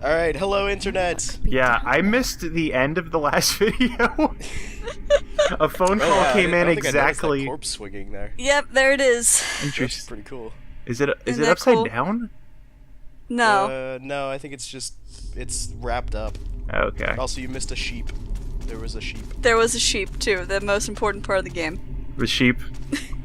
Alright, hello internet! Yeah, I missed the end of the last video. A phone call came in exactly. That corpse swinging there. Yep, there it is. Interesting. That's pretty cool. Is it Isn't that upside cool? down? No. No, I think it's wrapped up. Okay. Also, you missed a sheep. There was a sheep. There was a sheep, too, the most important part of the game. The sheep.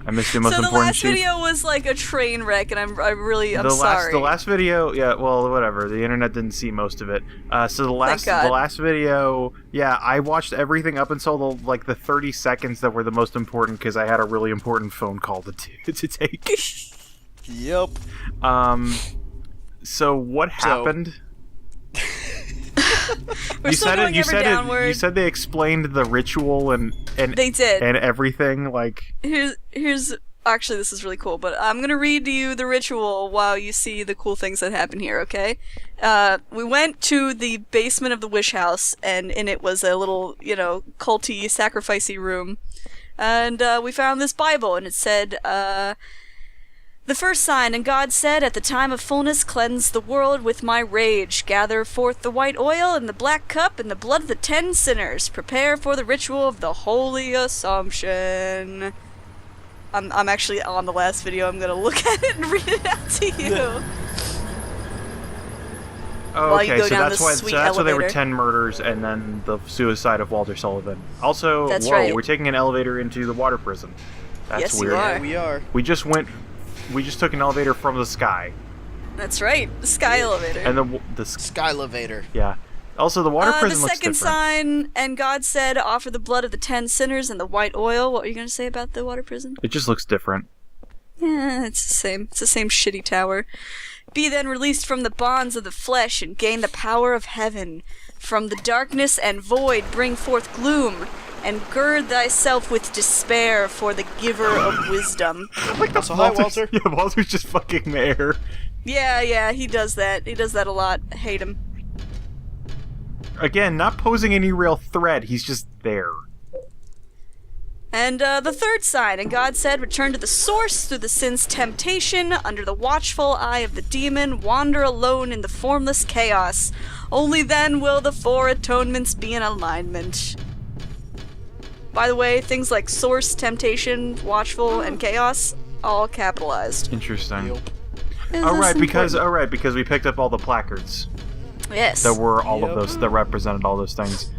I missed the most So the important last sheep. video was like a train wreck, and I'm The sorry. last video, yeah, well, whatever. The internet didn't see most of it. So the last video, yeah, I watched everything up until the 30 seconds that were the most important because I had a really important phone call to take. Yep. So what happened? We're still going ever downward. You said they explained the ritual and They did. and everything. Like Here's actually, this is really cool, but I'm gonna read to you the ritual while you see the cool things that happen here, okay? We went to the basement of the wish house, and in it was a little, culty, sacrificey room. And we found this Bible, and it said, the first sign, and God said, at the time of fullness, cleanse the world with my rage. Gather forth the white oil and the black cup and the blood of the 10 sinners. Prepare for the ritual of the Holy Assumption. I'm actually on the last video. I'm gonna look at it and read it out to you. Oh, okay, so that's why there were 10 murders and then the suicide of Walter Sullivan. Also, That's right. We're taking an elevator into the water prison. That's Yes, weird. you are. Yeah, we are. We just took an elevator from the sky. That's right, the sky elevator. And the Skylevator. yeah. Also, the water prison the looks second different. sign, and God said, offer the blood of the 10 sinners and the white oil. What were you gonna say about the water prison? It just looks different. Yeah, it's the same. It's the same shitty tower. Be then released from the bonds of the flesh and gain the power of heaven. From the darkness and void bring forth gloom, and gird thyself with despair for the giver of wisdom. So hi, Walter. Yeah, Walter's just fucking there. Yeah, he does that. He does that a lot. I hate him. Again, not posing any real threat. He's just there. And the third sign, and God said, return to the source through the sin's temptation, under the watchful eye of the demon, wander alone in the formless chaos. Only then will the 4 atonements be in alignment. By the way, things like source, temptation, watchful, and chaos, all capitalized. Interesting. Yep. Alright, because we picked up all the placards. Yes. There were all of those that represented all those things.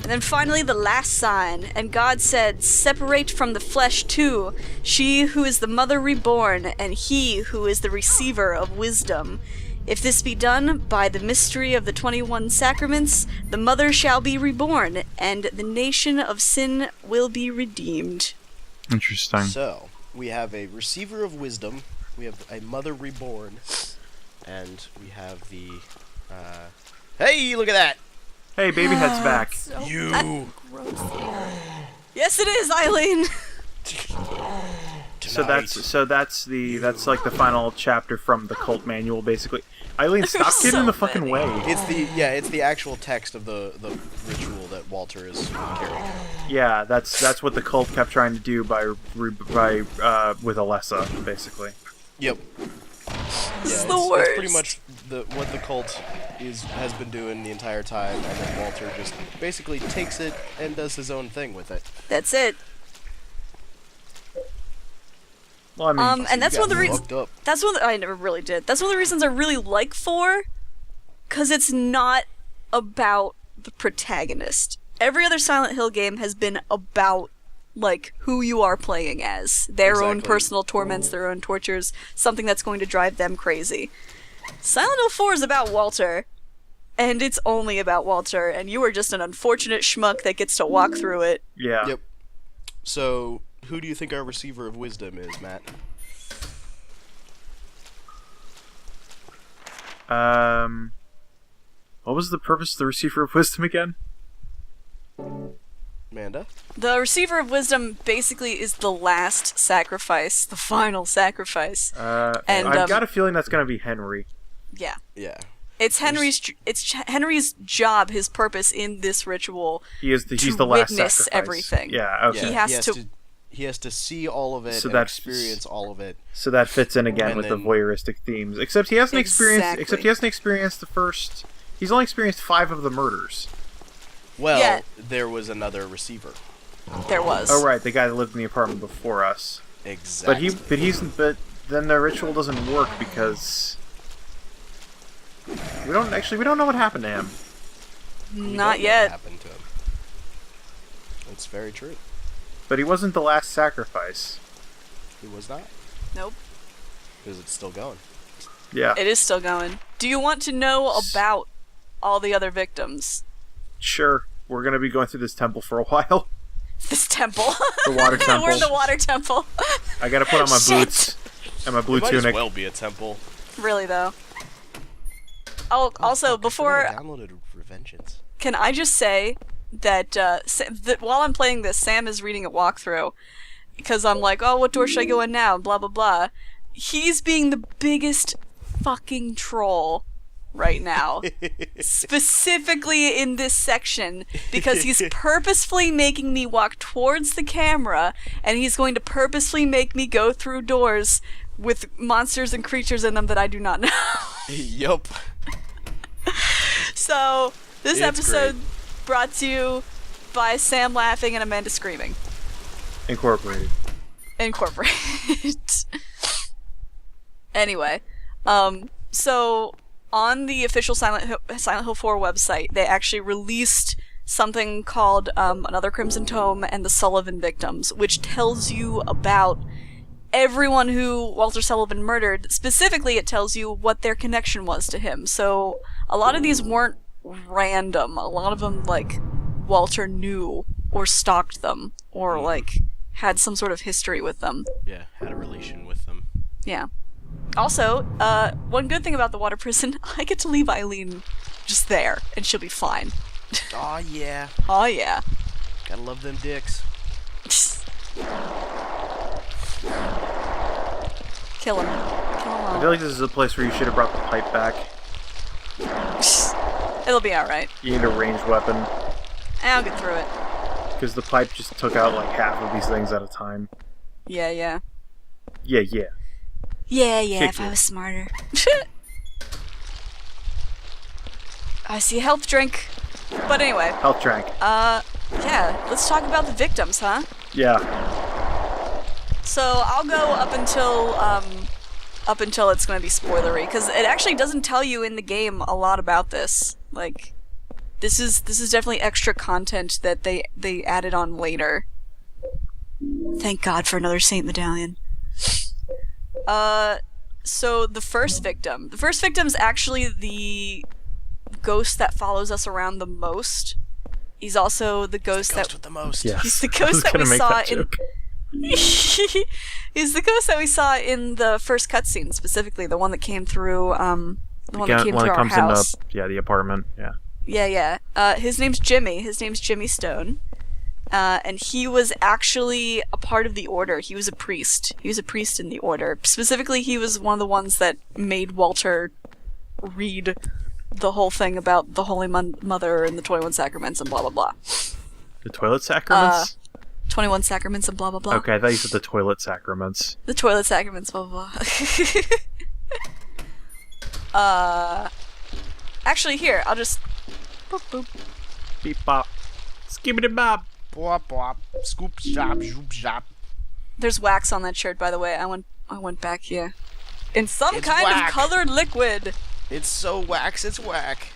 And then finally the last sign, and God said, separate from the flesh too, she who is the mother reborn, and he who is the receiver of wisdom. If this be done by the mystery of the 21 sacraments, the mother shall be reborn, and the nation of sin will be redeemed. Interesting. So, we have a receiver of wisdom, we have a mother reborn, and we have the, hey, look at that! Hey, Babyhead's back. You! Yes, it is, Eileen! So that's like the final chapter from the cult manual, basically. Eileen, stop There's getting in so the fucking many. way. It's the actual text of the ritual that Walter is carrying. Yeah, that's what the cult kept trying to do by with Alessa, basically. Yep. This is Yeah, the it's worst. pretty much what the cult has been doing the entire time, and then Walter just basically takes it and does his own thing with it. That's it. Well, I mean, And that's one of the reasons. Fucked up. I never really did. That's one of the reasons I really like 4, because it's not about the protagonist. Every other Silent Hill game has been about, like, who you are playing as. Their own Exactly. personal torments, their own tortures, something that's going to drive them crazy. Silent Hill 4 is about Walter, and it's only about Walter, and you are just an unfortunate schmuck that gets to walk through it. yeah. Yep. So, who do you think our receiver of wisdom is, Matt? What was the purpose of the receiver of wisdom again? Amanda? The Receiver of Wisdom basically is the last sacrifice, the final sacrifice. And, I've got a feeling that's gonna be Henry. Yeah. Yeah. It's Henry's job, his purpose in this ritual. He's to the last witness sacrifice. everything. Yeah. Okay. He has to see all of it So and that's- experience all of it. So that fits in again And with then- the voyeuristic themes. Except he hasn't experienced. Exactly. Except he hasn't experienced the first He's only experienced 5 of the murders. Well, there was another receiver. There was. Oh, right, the guy that lived in the apartment before us. Exactly. But then the ritual doesn't work because we don't know what happened to him. Not yet. What happened to him. That's very true. But he wasn't the last sacrifice. He was not. Nope. Is it still going? Yeah. It is still going. Do you want to know about all the other victims? Sure. We're going to be going through this temple for a while. This temple. The water temple. We're in the water temple. I gotta put on my Shit. boots and my blue It might tunic. as well be a temple. Really, though. Oh, also, before... I downloaded Revengeance. Can I just say that, that while I'm playing this, Sam is reading a walkthrough. Because I'm like, oh, what door should I go in now? Blah, blah, blah. He's being the biggest fucking troll right now. Specifically in this section. Because he's purposefully making me walk towards the camera. And he's going to purposefully make me go through doors with monsters and creatures in them that I do not know. Yup. So, this It's episode brought to you by Sam laughing and Amanda screaming. Incorporated. Incorporate. Anyway, so on the official Silent Hill 4 website, they actually released something called Another Crimson Tome and the Sullivan Victims, which tells you about everyone who Walter Sullivan murdered. Specifically, it tells you what their connection was to him. So a lot of these weren't random. A lot of them, like, Walter knew or stalked them or, like, had some sort of history with them. Yeah, had a relation with them. Yeah. Also, one good thing about the water prison, I get to leave Eileen just there, and she'll be fine. Aw, yeah. Oh yeah. Gotta love them dicks. Kill him. Kill him I all. feel like this is a place where you should have brought the pipe back. It'll be alright. You need a ranged weapon. I'll get through it. Because the pipe just took out like half of these things at a time. Yeah, yeah. Yeah. Yeah, Kick if I it. was smarter. I see a health drink. But anyway, Health drink. yeah, let's talk about the victims, huh? Yeah. So I'll go up until it's going to be spoilery, because it actually doesn't tell you in the game a lot about this. Like, this is definitely extra content that they added on later. Thank God for another Saint Medallion. So the first victim's actually the ghost that follows us around the most. He's also the ghost With the most. Yes. He's the I ghost was that we gonna make saw that in. joke. He's the ghost that we saw in the first cutscene, specifically the one that came through. The one that came through our house. Into the apartment. Yeah. Yeah. His name's Jimmy. His name's Jimmy Stone. And he was actually a part of the Order. He was a priest. He was a priest in the Order. Specifically, he was one of the ones that made Walter read the whole thing about the Holy Mother and the 21 Sacraments and blah blah blah. The toilet sacraments? 21 Sacraments and blah blah blah. Okay, I thought you said the toilet sacraments. The toilet sacraments, blah blah blah. Actually, here, I'll just... Boop, boop. Beep bop. Skibbity bop. Bwop, bwop. Scoop, shop, zoop, shop. There's wax on that shirt, by the way. I went back here. In some It's kind whack. of colored liquid. It's so wax, it's whack.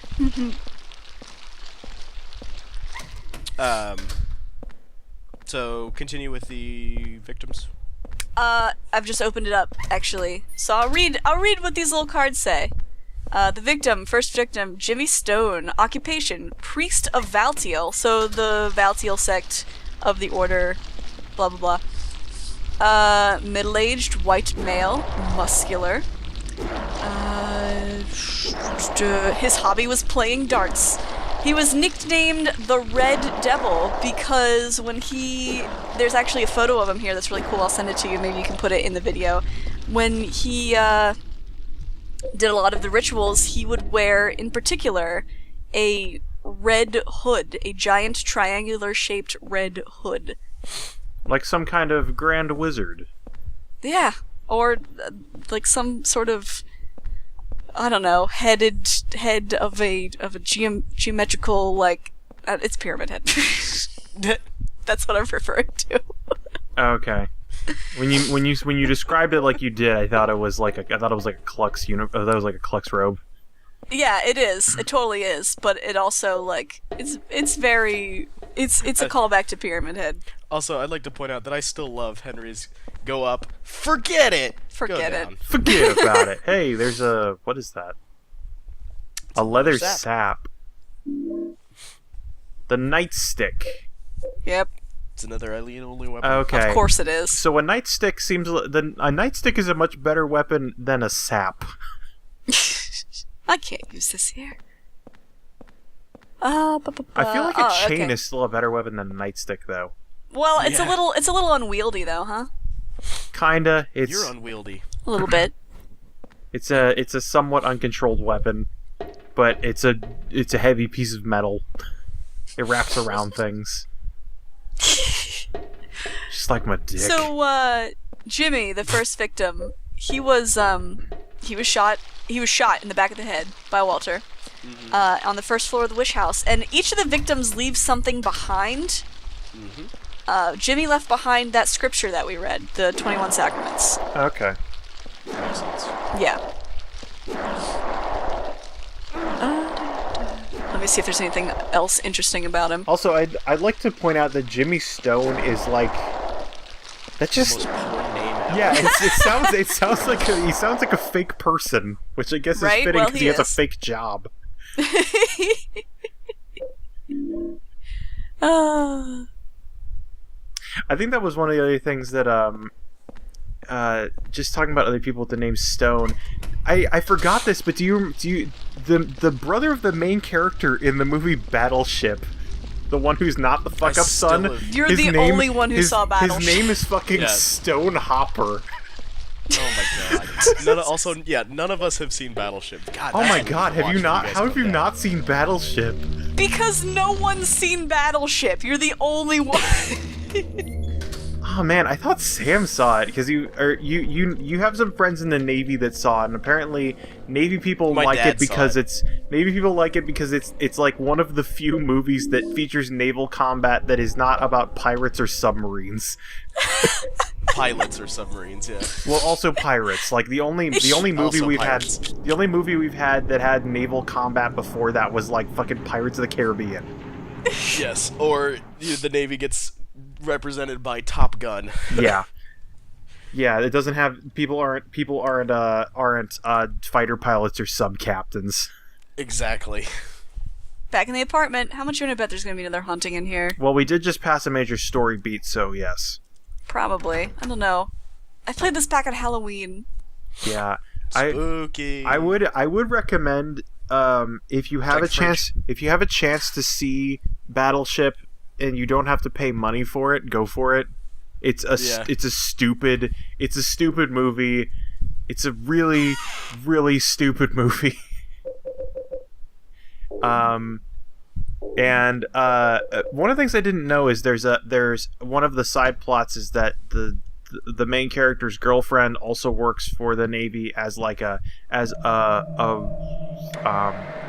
So, continue with the victims. I've just opened it up, actually. So I'll read what these little cards say. First victim, Jimmy Stone. Occupation, priest of Valtiel. So the Valtiel sect of the Order, blah blah blah. Middle-aged, white male, muscular. His hobby was playing darts. He was nicknamed the Red Devil because there's actually a photo of him here that's really cool. I'll send it to you. Maybe you can put it in the video. When he did a lot of the rituals, he would wear, in particular, a red hood, a giant triangular-shaped red hood. Like some kind of grand wizard. Yeah, or like some sort of I don't know, head of a geometrical, like, it's Pyramid Head. That's what I'm referring to. Okay. When you described it like you did, I thought it was like a Klux Klux robe. Yeah, it is. It totally is. But it also, like, it's a callback to Pyramid Head. Also, I'd like to point out that I still love Henry's go up, forget it! Forget it. Forget about it. Hey, there's what is that? A leather sap. The nightstick. Yep. It's another alien-only weapon. Okay. Of course it is. So a nightstick a nightstick is a much better weapon than a sap. I can't use this here. I feel like a chain is still a better weapon than a nightstick, though. Well, it's a little unwieldy, though, huh? Kinda. You're unwieldy. A little bit. It's a somewhat uncontrolled weapon, but it's a heavy piece of metal. It wraps around things. Just like my dick. So, Jimmy, the first victim, he was shot in the back of the head by Walter, on the first floor of the Wish House, and each of the victims leaves something behind. Jimmy left behind that scripture that we read, the 21 Sacraments. Okay. That makes sense. Yeah. Let me see if there's anything else interesting about him. Also, I'd like to point out that Jimmy Stone is like... That just... The most porn name ever. Yeah, he sounds like a fake person, which I guess is Right? fitting Well, because he has a fake job. I think that was one of the other things that just talking about other people with the name Stone. I forgot this, but do you the brother of the main character in the movie Battleship, the one who's not the fuck up son? You're the only one who saw Battleship. His name is fucking Stone Hopper. Oh my god. None of us have seen Battleship. God, oh my god, have you not? How have you not seen Battleship? Because no one's seen Battleship. You're the only one. Oh man, I thought Sam saw it because you have some friends in the Navy that saw it, and apparently Navy people like it because it's like one of the few movies that features naval combat that is not about pirates or submarines. Pilots or submarines, yeah. Well, also pirates. Like the only movie we've had that had naval combat before that was like fucking Pirates of the Caribbean. Yes, or the Navy gets represented by Top Gun. Yeah, it doesn't have people aren't fighter pilots or sub captains. Exactly. Back in the apartment, how much you want to bet there's going to be another hunting in here? Well, we did just pass a major story beat, so yes. Probably. I don't know. I played this back on Halloween. Yeah. Spooky. I would recommend if you have a chance to see Battleship and you don't have to pay money for it, go for it. It's a stupid movie. It's a really, really stupid movie. And one of the things I didn't know is there's one of the side plots is that the main character's girlfriend also works for the Navy as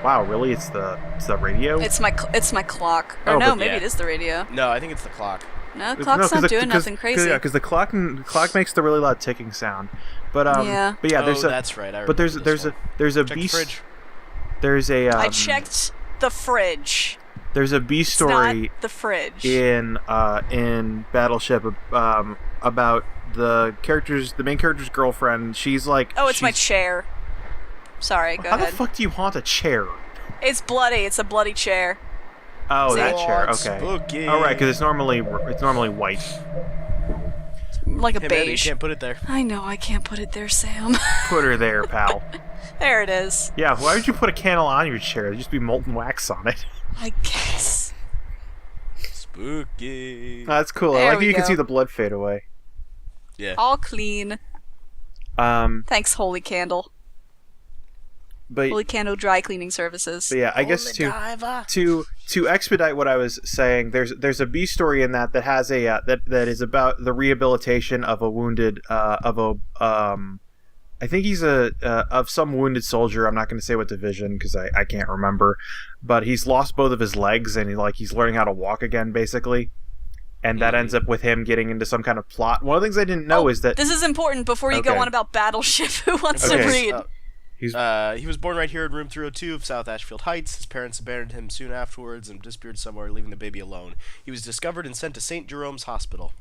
wow, really? It's the radio? It's my clock. Or maybe it is the radio. No, I think it's the clock. No, the clock's not doing nothing crazy. Yeah, because the clock makes the really loud ticking sound. But yeah. But yeah, that's right. There's a Check beast. the fridge. There's a. I checked the fridge. There's a B story not the fridge in Battleship about the main character's girlfriend. She's like, it's my chair. Sorry, go ahead. How the fuck do you haunt a chair? It's bloody. It's a bloody chair. Oh, See? that chair. Okay. Spooky. Oh, right, because it's normally white. Like a Hey, beige. man, you can't put it there. I know, I can't put it there, Sam. Put her there, pal. There it is. Yeah, why would you put a candle on your chair? There'd just be molten wax on it. I guess. Spooky. That's cool. I like that you can see the blood fade away. Yeah. All clean. Thanks, Holy Candle. Holy Candle Dry Cleaning Services. But yeah, I guess to expedite what I was saying, there's a B story in that has a that is about the rehabilitation of a wounded I think he's of some wounded soldier. I'm not going to say what division because I can't remember, but he's lost both of his legs and he's learning how to walk again, basically. And that ends up with him getting into some kind of plot. One of the things I didn't know is that... This is important before you go on about Battleship. Who wants to read? He was born right here in room 302 of South Ashfield Heights. His parents abandoned him soon afterwards and disappeared somewhere, leaving the baby alone. He was discovered and sent to St. Jerome's Hospital.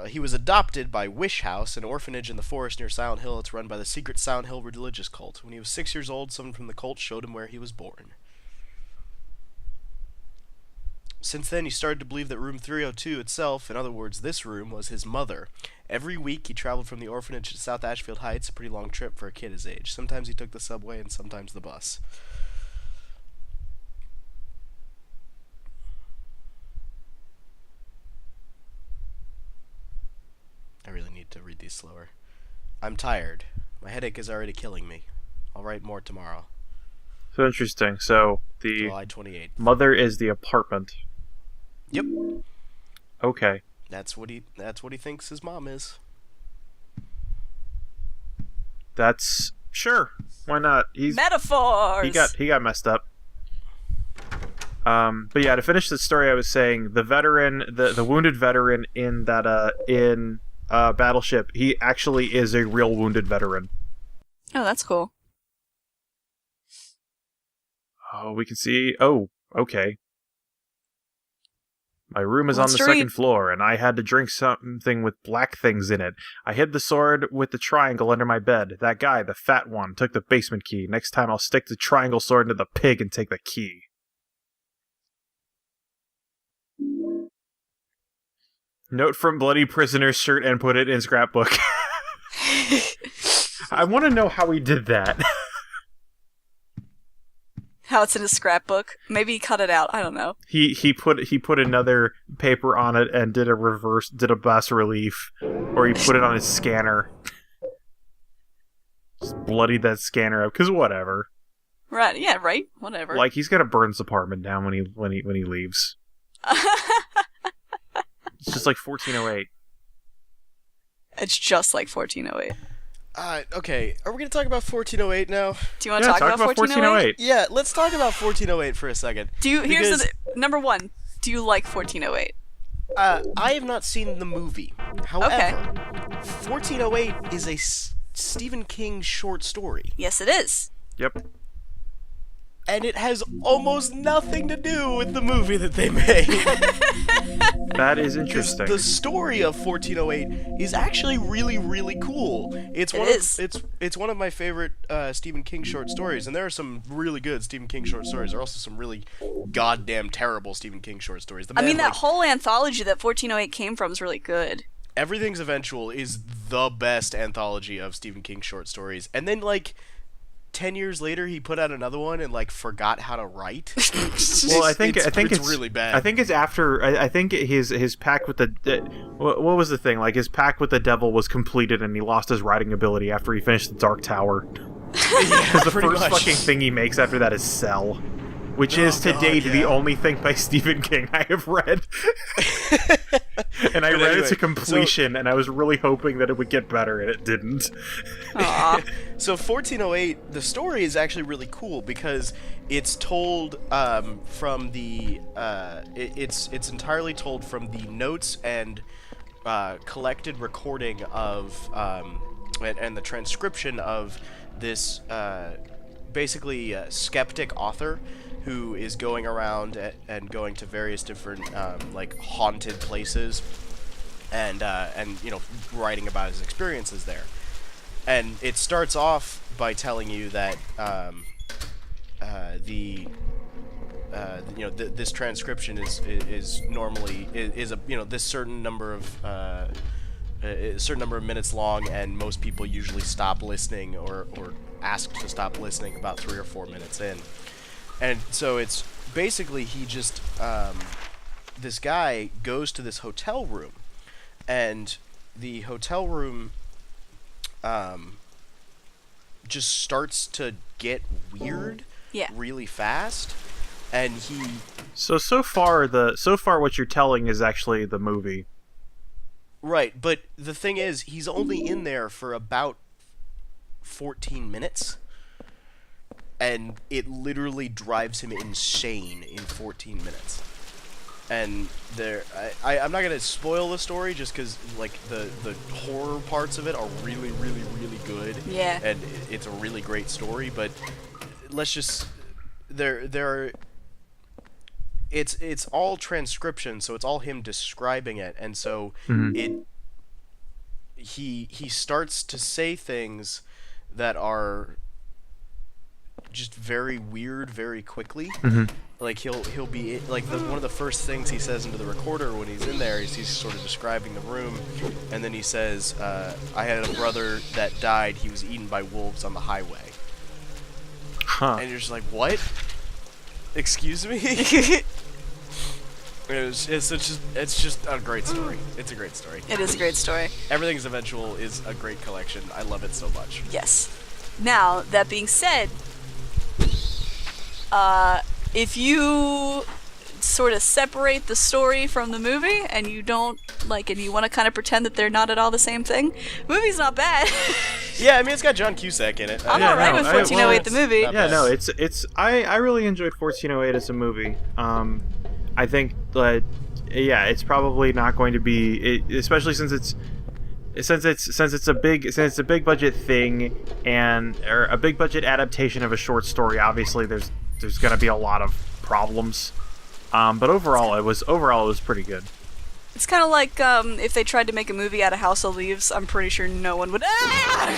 He was adopted by Wish House, an orphanage in the forest near Silent Hill. It's run by the secret Silent Hill religious cult. When he was 6 years old, someone from the cult showed him where he was born. Since then, he started to believe that room 302 itself, in other words, this room, was his mother. Every week, he traveled from the orphanage to South Ashfield Heights, a pretty long trip for a kid his age. Sometimes he took the subway and sometimes the bus. I really need to read these slower. I'm tired. My headache is already killing me. I'll write more tomorrow. So interesting. So the July 28th. Mother is the apartment. Yep. Okay. That's what he thinks his mom is. That's sure. Why not? Metaphors. He got messed up. But yeah, to finish the story, I was saying the veteran, the wounded veteran in that Battleship, he actually is a real wounded veteran. Oh, that's cool. Oh, we can see. Oh, okay. My room is on the second floor, and I had to drink something with black things in it. I hid the sword with the triangle under my bed. That guy, the fat one, took the basement key. Next time I'll stick the triangle sword into the pig and take the key. Note from bloody prisoner's shirt and put it in scrapbook. I want to know how he did that. How it's in his scrapbook. Maybe he cut it out. I don't know. He put another paper on it and did a bas relief, or he put it on his scanner. Just bloodied that scanner up, cause whatever. Right? Yeah. Right. Whatever. Like he's gonna burn his apartment down when he leaves. It's just like 1408. It's just like 1408. Okay, are we going to talk about 1408 now? Do you want to talk about 1408? Yeah, let's talk about 1408 for a second. Here's number one. Do you like 1408? I have not seen the movie. However, 1408 is a Stephen King short story. Yes, it is. Yep. And it has almost nothing to do with the movie that they made. That is interesting. The story of 1408 is actually really, really cool. It's one of my favorite Stephen King short stories, and there are some really good Stephen King short stories. There are also some really goddamn terrible Stephen King short stories. That whole anthology that 1408 came from is really good. Everything's Eventual is the best anthology of Stephen King short stories, and then 10 years later, he put out another one and forgot how to write. Well, I think it's really bad. I think it's after. I think his pact with the what was the thing? His pact with the devil was completed, and he lost his writing ability after he finished the Dark Tower. Because the first fucking thing he makes after that is Cell, which is to date the only thing by Stephen King I have read. And I read it to completion, and I was really hoping that it would get better, and it didn't. Aww. So 1408, the story is actually really cool because it's told from the it's entirely told from the notes and collected recording of and the transcription of this basically skeptic author who is going around and going to various different haunted places and writing about his experiences there. And it starts off by telling you that this transcription is normally this certain number of a certain number of minutes long, and most people usually stop listening or ask to stop listening about 3 or 4 minutes in. And so it's basically he just this guy goes to this hotel room, and the hotel room just starts to get weird really fast, and he so far what you're telling is actually the movie. Right, but the thing is, he's only in there for about 14 minutes, and it literally drives him insane in 14 minutes. And I'm not gonna spoil the story just because like the horror parts of it are really, really, really good. Yeah. And it's a really great story, but let's just it's all transcription, so it's all him describing it, and so he starts to say things that are just very weird very quickly. Like he'll be like one of the first things he says into the recorder when he's in there is he's sort of describing the room, and then he says, I had a brother that died, he was eaten by wolves on the highway. And you're just like, what? Excuse me? It's just a great story. It's a great story. It is a great story. Everything's Eventual is a great collection. I love it so much. Yes. Now, that being said, if you sort of separate the story from the movie and you don't and you want to kind of pretend that they're not at all the same thing, the movie's not bad. Yeah, I mean, it's got John Cusack in it. I'm alright with 1408 the movie. Yeah, no, I really enjoyed 1408 as a movie. I think that it's probably not going to be, especially since it's a big budget thing or a big budget adaptation of a short story. Obviously, there's going to be a lot of problems, but overall it was pretty good. It's kind of like if they tried to make a movie out of House of Leaves. I'm pretty sure no one would. I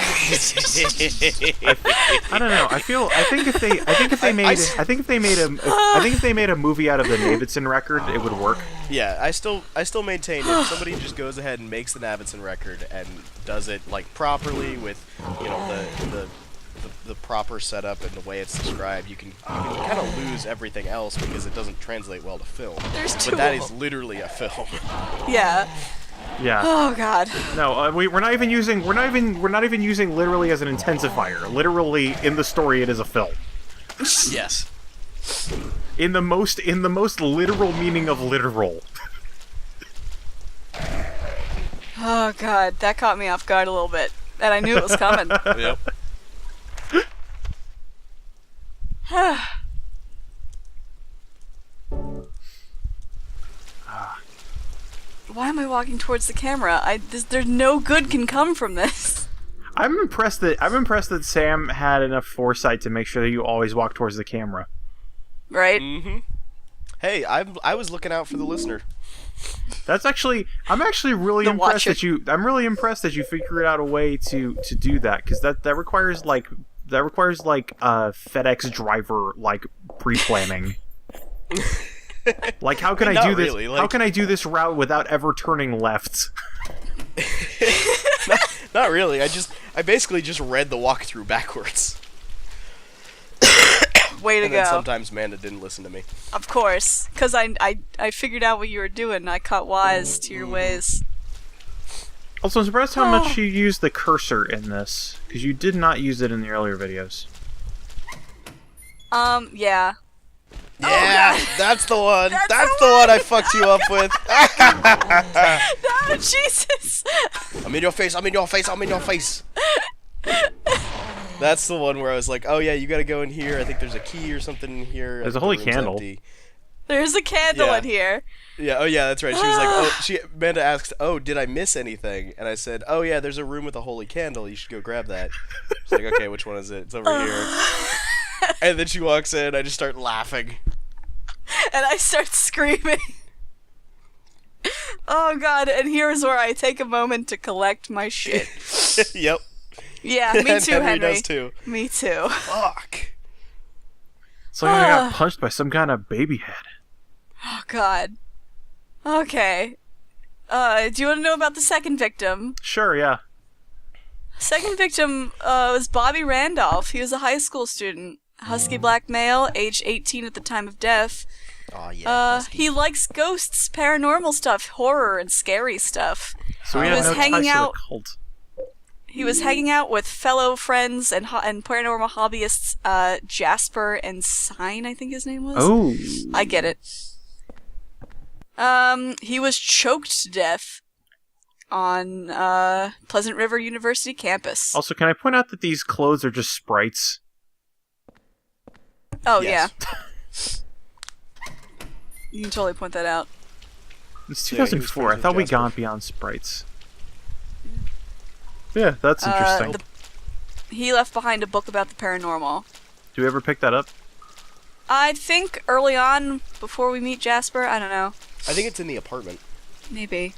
don't know. I think if they made a movie out of the Navidson record, it would work. Yeah, I still maintain if somebody just goes ahead and makes the Navidson record and does it like properly with the proper setup and the way it's described, you can kind of lose everything else because it doesn't translate well to film. There's two. But that is literally a film. Yeah. Yeah. Oh God. No, we're not even using literally as an intensifier. Literally in the story, it is a film. Yes. In the most literal meaning of literal. Oh God, that caught me off guard a little bit, and I knew it was coming. Yep. Why am I walking towards the camera? There's no good can come from this. I'm impressed that Sam had enough foresight to make sure that you always walk towards the camera. Right? Mm-hmm. Hey, I was looking out for the listener. I'm actually really impressed that you. I'm really impressed that you figured out a way to do that, because that requires FedEx driver pre-planning. Like, how can I do this? Really, how can I do this route without ever turning left? Not really. I basically just read the walkthrough backwards. Way to and go. Then sometimes Amanda didn't listen to me. Of course, because I figured out what you were doing. I caught wise to your ways. Also, I'm surprised how much you used the cursor in this, because you did not use it in the earlier videos. Yeah. Yeah, that's the one. That's the one I fucked you up with. No, Jesus. I'm in your face. I'm in your face. I'm in your face. That's the one where I was like, oh yeah, you gotta go in here. I think there's a key or something in here. There's a holy candle. Empty. There's a candle in here. Yeah, oh yeah, that's right. She was like, Amanda asked, oh, did I miss anything? And I said, oh yeah, there's a room with a holy candle. You should go grab that. She's like, okay, which one is it? It's over here. And then she walks in, I just start laughing. And I start screaming. Oh God, and here's where I take a moment to collect my shit. Yep. Yeah, me too, Henry. does too. Me too. Fuck. It's like I got punched by some kind of baby head. Oh God. Okay. Do you want to know about the second victim? Sure, yeah. Second victim was Bobby Randolph. He was a high school student. Husky black male, age 18 at the time of death. Oh, yeah. He likes ghosts, paranormal stuff, horror, and scary stuff. So he had no ties to the cult. He was hanging out with fellow friends and paranormal hobbyists, Jasper and Sign, I think his name was. Oh. I get it. He was choked to death. on Pleasant River University campus. Also, can I point out that these clothes are just sprites? Oh, Yes. yeah. You can totally point that out. It's So, yeah, he 2004. was I thought we Jasper. gone beyond sprites. Yeah, that's interesting. He left behind a book about the paranormal. Do we ever pick that up? I think early on, before we meet Jasper, I don't know. I think it's in the apartment. Maybe.